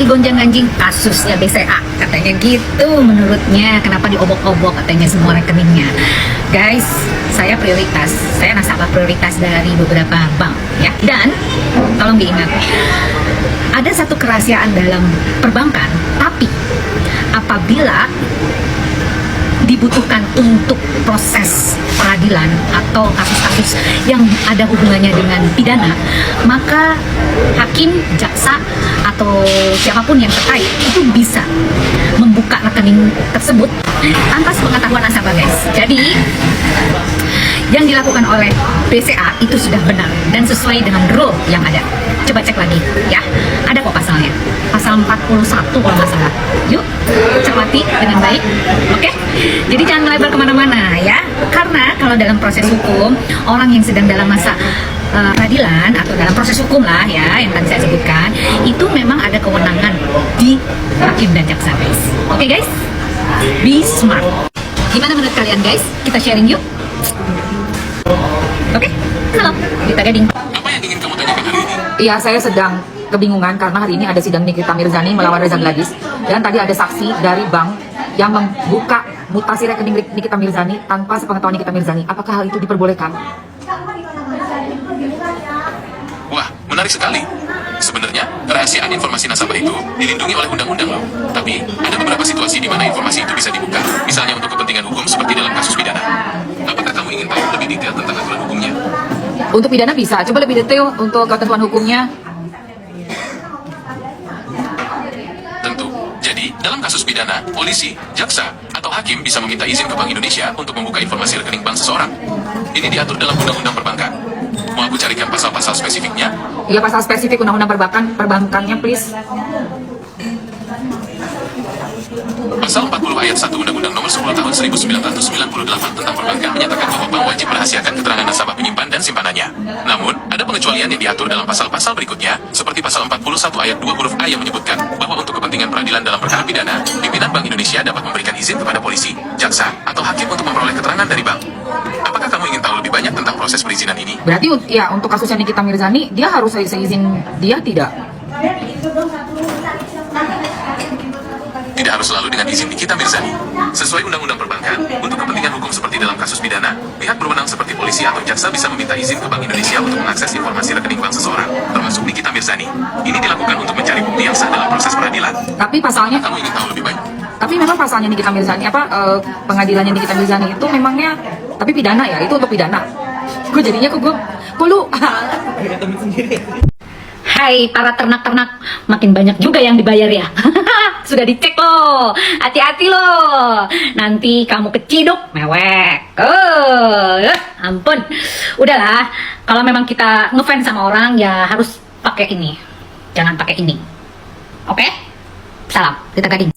lagi gonjang-ganjing kasusnya BCA, katanya gitu menurutnya. Kenapa diobok-obok katanya semua rekeningnya. Guys, saya nasabah prioritas dari beberapa bank ya. Dan tolong diingat, ada satu kerahasiaan dalam perbankan, tapi apabila dibutuhkan untuk proses peradilan atau kasus-kasus yang ada hubungannya dengan pidana, maka hakim, jaksa, atau siapapun yang terkait itu bisa membuka rekening tersebut tanpa sepengetahuan nasabah, guys. Jadi yang dilakukan oleh BCA itu sudah benar dan sesuai dengan rule yang ada. Coba cek lagi ya, ada kok pasalnya, pasal 41 kalau nggak salah. Yuk cermati dengan baik, oke? Jadi jangan melebar kemana-mana ya, karena kalau dalam proses hukum, orang yang sedang dalam masa peradilan atau dalam proses hukum lah ya, yang tadi saya sebutkan, itu memang ada kewenangan di hakim dan jaksa, guys. Oke guys, be smart. Gimana menurut kalian guys? Kita sharing yuk. Oke, salam Dita Gading. Apa yang ingin kamu tanyakan hari ini? Iya, saya sedang kebingungan karena hari ini ada sidang Nikita Mirzani melawan Reza Gladys, dan tadi ada saksi dari bank yang membuka mutasi rekening Nikita Mirzani tanpa sepengetahuan Nikita Mirzani. Apakah hal itu diperbolehkan? Wah, menarik sekali. Sebenarnya, kerahasiaan informasi nasabah itu dilindungi oleh undang-undang loh. Tapi, ada beberapa situasi di mana informasi itu bisa dibuka. Misalnya untuk kepentingan hukum seperti dalam kasus pidana. Apakah kamu ingin tahu lebih detail tentang aturan hukumnya? Untuk pidana bisa, coba lebih detail untuk ketentuan hukumnya. Tentu. Jadi, dalam kasus pidana, polisi, jaksa, atau hakim bisa meminta izin ke Bank Indonesia untuk membuka informasi rekening bank seseorang. Ini diatur dalam undang-undang perbankan. Mau aku carikan pasal-pasal spesifiknya? Iya, pasal spesifik undang-undang perbankannya, please. Pasal 40 ayat 1 Undang-Undang Nomor 10 Tahun 1998 tentang perbankan menyatakan bahwa bank wajib merahasiakan keterangan nasabah penyimpan dan simpanannya. Namun, ada pengecualian yang diatur dalam pasal-pasal berikutnya, seperti pasal 41 ayat 2 huruf A yang menyebutkan bahwa untuk kepentingan peradilan dalam perkara pidana, pimpinan Bank Indonesia dapat memberikan izin kepada polisi, jaksa, atau hakim untuk memperoleh keterangan dari bank. Apakah kamu ingin tahu lebih banyak tentang proses perizinan ini? Berarti ya untuk kasusnya Nikita Mirzani, dia harus seizin dia tidak? Tidak harus selalu dengan izin Nikita Mirzani. Sesuai Undang-Undang Perbankan, untuk kepentingan hukum seperti dalam kasus pidana, pihak berwenang seperti polisi atau jaksa bisa meminta izin ke Bank Indonesia untuk mengakses informasi rekening bank seseorang, termasuk Nikita Mirzani. Ini dilakukan untuk mencari bukti yang sah dalam proses peradilan. Tapi pasalnya, Kamu ingin tahu lebih banyak? tapi memang pasalnya Nikita Mirzani, pengadilannya Nikita Mirzani itu memangnya, tapi pidana ya, itu untuk pidana. Gue jadinya kok lu. Hai para ternak-ternak, makin banyak juga yang dibayar ya. Sudah dicek loh, hati-hati loh, nanti kamu keciduk mewek. Ampun. Udahlah, kalau memang kita ngefans sama orang ya harus pakai ini, jangan pakai ini. Oke? Salam, Dita Gading.